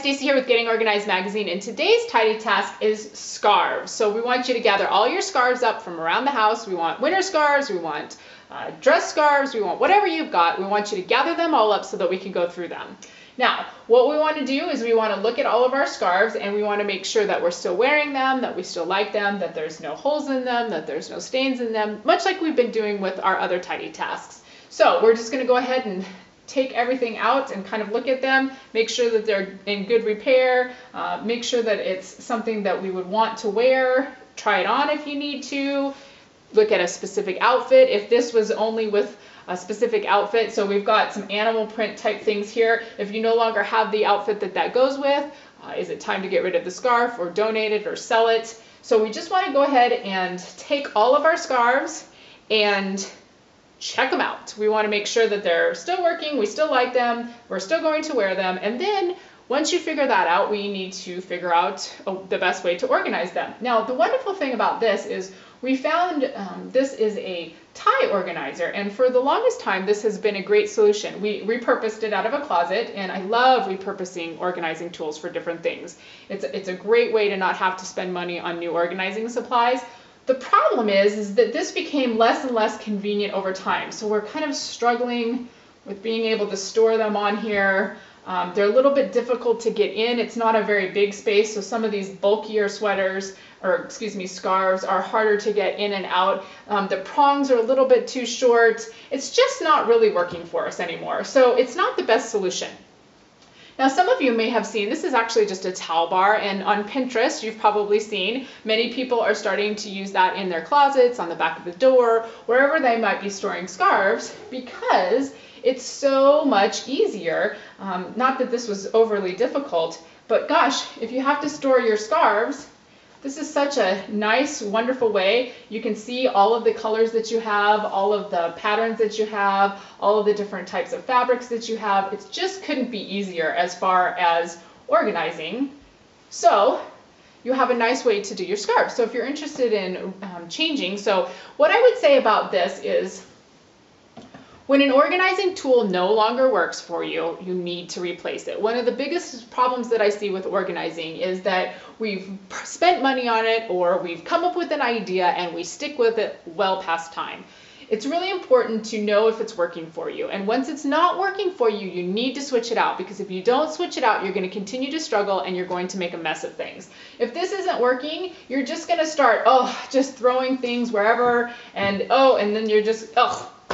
Stacy here with Getting Organized Magazine, and today's tidy task is scarves. So we want you to gather all your scarves up from around the house. We want winter scarves, we want dress scarves, we want whatever you've got. We want you to gather them all up so that we can go through them. Now, what we want to do is we want to look at all of our scarves and we want to make sure that we're still wearing them, that we still like them, that there's no holes in them, that there's no stains in them, much like we've been doing with our other tidy tasks. So we're just going to go ahead and take everything out and kind of look at them, make sure that they're in good repair, make sure that it's something that we would want to wear, try it on if you need to, look at a specific outfit. If this was only with a specific outfit, so we've got some animal print type things here. If you no longer have the outfit that goes with, is it time to get rid of the scarf or donate it or sell it? So we just want to go ahead and take all of our scarves and check them out. We want to make sure that they're still working, we still like them, we're still going to wear them, and then once you figure that out, we need to figure out the best way to organize them. Now, the wonderful thing about this is we found this is a tie organizer, and for the longest time this has been a great solution. We repurposed it out of a closet, and I love repurposing organizing tools for different things. It's a great way to not have to spend money on new organizing supplies. The problem is that this became less and less convenient over time. So we're kind of struggling with being able to store them on here. They're a little bit difficult to get in. It's not a very big space, so some of these bulkier sweaters, or excuse me, scarves, are harder to get in and out. The prongs are a little bit too short. It's just not really working for us anymore. So it's not the best solution. Now, some of you may have seen, this is actually just a towel bar, and on Pinterest, you've probably seen many people are starting to use that in their closets, on the back of the door, wherever they might be storing scarves, because it's so much easier. Not that this was overly difficult, but gosh, if you have to store your scarves, this is such a nice, wonderful way. You can see all of the colors that you have, all of the patterns that you have, all of the different types of fabrics that you have. It just couldn't be easier as far as organizing. So you have a nice way to do your scarves. So if you're interested in changing, so what I would say about this is, when an organizing tool no longer works for you, you need to replace it. One of the biggest problems that I see with organizing is that we've spent money on it, or we've come up with an idea and we stick with it well past time. It's really important to know if it's working for you. And once it's not working for you, you need to switch it out, because if you don't switch it out, you're going to continue to struggle and you're going to make a mess of things. If this isn't working, you're just going to start, just throwing things wherever, and then you're just,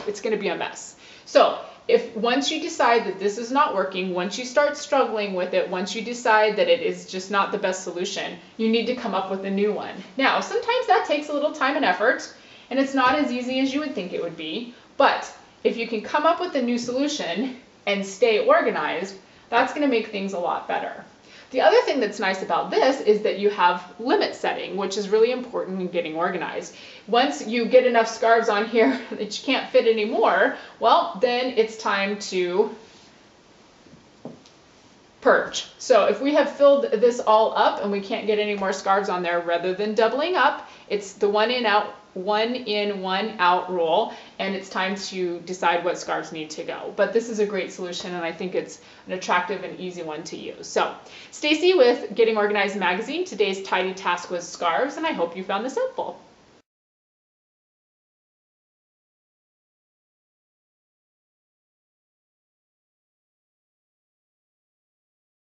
it's going to be a mess. So if once you decide that this is not working, once you start struggling with it, once you decide that it is just not the best solution, you need to come up with a new one. Now, sometimes that takes a little time and effort, and it's not as easy as you would think it would be, but if you can come up with a new solution and stay organized, that's going to make things a lot better. The other thing that's nice about this is that you have limit setting, which is really important in getting organized. Once you get enough scarves on here that you can't fit anymore, well, then it's time to purge. So if we have filled this all up and we can't get any more scarves on there, rather than doubling up, it's the one in, one out rule, and it's time to decide what scarves need to go. But this is a great solution, and I think it's an attractive and easy one to use. So, Stacy with Getting Organized Magazine. Today's tidy task was scarves, and I hope you found this helpful.